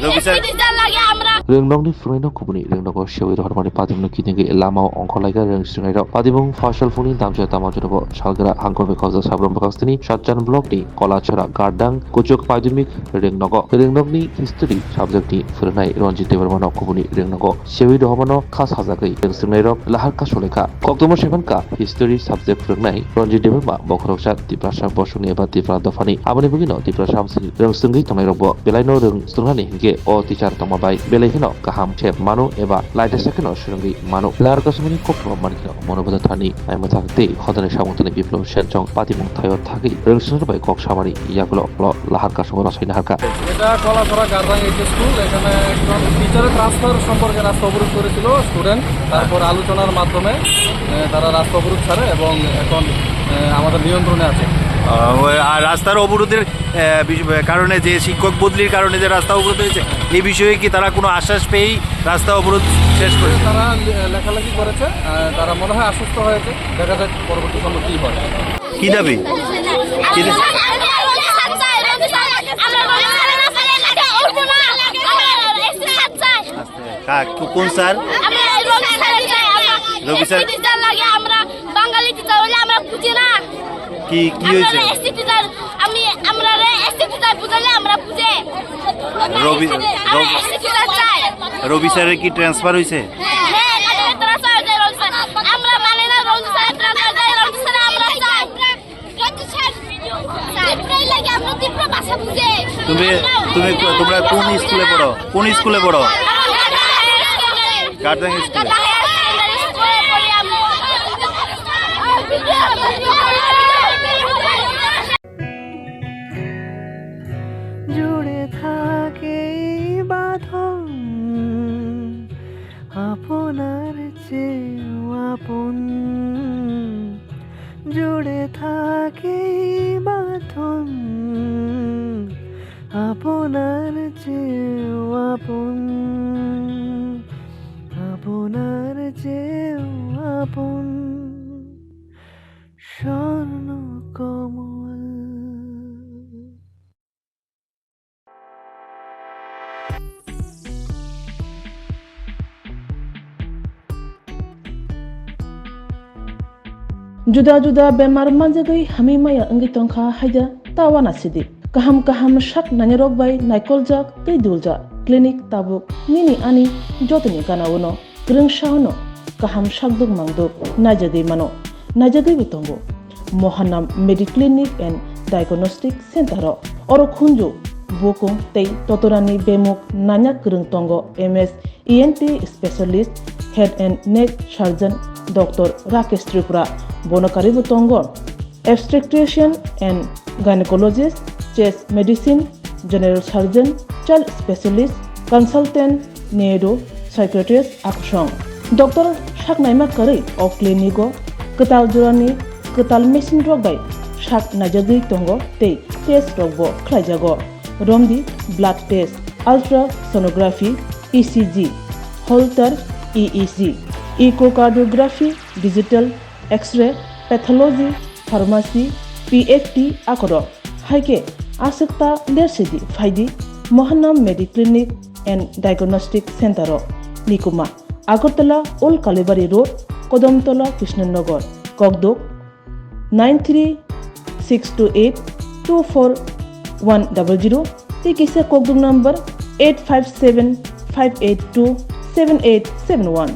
Rengnongni Freno Kubuni, Rengogo, Shewi Hormoni Padim Kitingi, Lama, Onkolaga, Renstrino, Padimung, Fashal Funi, Damja Tamajobo, Shalgra, Hanko because of Sabram Bakastini, Shachan Blockni, Kolachara, Gardang, Kuchuk Padimik, Rengogo, Rengnongni History, Subjecti, Fernai, Ranjit Evermano Kubuni, Rengogo, Shewi Homano, Kas Hazaki, Renstrino, Laharka Soleka, Koktomo Shevanka, History Subject Fernai, Ranjit Everma, Bokrosha, Tiprasha Boshuni, Batifra Dofani, Abanibino, Tiprasham, Rungstungi, Tomarobo, Belano, Stunani, O teacher Tomabai, Belahino, Kaham, Chef Manu, Eva, Light a second or Shungi, Manu, Larkasmini Kokro, Manino, Monobo Tani, I'm a Taki, Hotan Shamutani Biplo, Shenchong, Patimon, Tayo Taki, Rungstungi by Kok Shamari, Yakulo, Laharka Soros in Haka. Gardang school, teacher transfer, সম্পর্কে রাস্তা অবরোধ করেছিল student তারপর আলোচনার মাধ্যমে তারা রাস্তা অবরোধ ছাড়ে এবং এখন আমাদের নিয়ন্ত্রণে আছে আর রাস্তার অবরোধের কারণে যে শিক্ষক বদলির কারণে যে রাস্তা অবরোধ হয়েছে এই বিষয়ে কি তারা কোনো আশ্বাস পেয়েই রাস্তা অবরোধ শেষ করে তারা লেখালেখি করেছে তারা মনে হয় আশ্বস্ত হয়েছে দেখা যাক পরবর্তী সময় কি হয় কি দাবি কোন স্যার রবি স্যার আমরা বাঙালি টিচার হলে আমরা বুঝি না কি হয়েছে আমরা এসটি টিচার বুঝালে আমরা বুঝে রবি স্যারের কি ট্রান্সফার হয়েছে আমরা মানে না রবি স্যার ট্রান্সফার দেয় রবি স্যার আমরা চাই তোমরা কোন স্কুলে পড়ো গার্ডাং স্কুলে জুড়ে থাকে বাঁধন আপনার চেয়েও আপন জুড়ে থাকে বাঁধন আপনার চেয়েও আপন আপনার চেয়েও আপন স্বর্ণ কমল Juda bemar manjagai hami maya angi tongkha haida tawana sidi kaham shak nanyarok bai naikoljak tei dulja clinic tabuk nini ani jotni kanawono grengshawno kaham shakduk mangduk najadei mano najadei bitongo mohanam mediclinic and diagnostic center oro khunju bokong tei totorani bemuk nanya krung tongo ms ent specialist head and neck surgeon Dr. Rakesh Tripura Bonakari Butongo, obstetrician and gynecologist, chest medicine, general surgeon, child specialist, consultant, neuro, psychiatrist, Achuk. Dr. Shak Naima Kari of Clinico, Katal Jurani, Katal Machine Drug by Shak Najadi Tongo, Te, Test Robo, Klajago, Romdi, blood test, ultrasonography, ECG, Holter, EEG. Echocardiography, digital, X-ray, pathology, pharmacy, PFT, akoro. Haike, asekta dersidi, faidi, Mohanam Mediclinic and Diagnostic Center, Nikuma, Agartala, Old Kalibari Road, Kodamtola, Krishnanagar, Kogdok, 93628-24100, Tikisa Kogdok number 857-582-7871.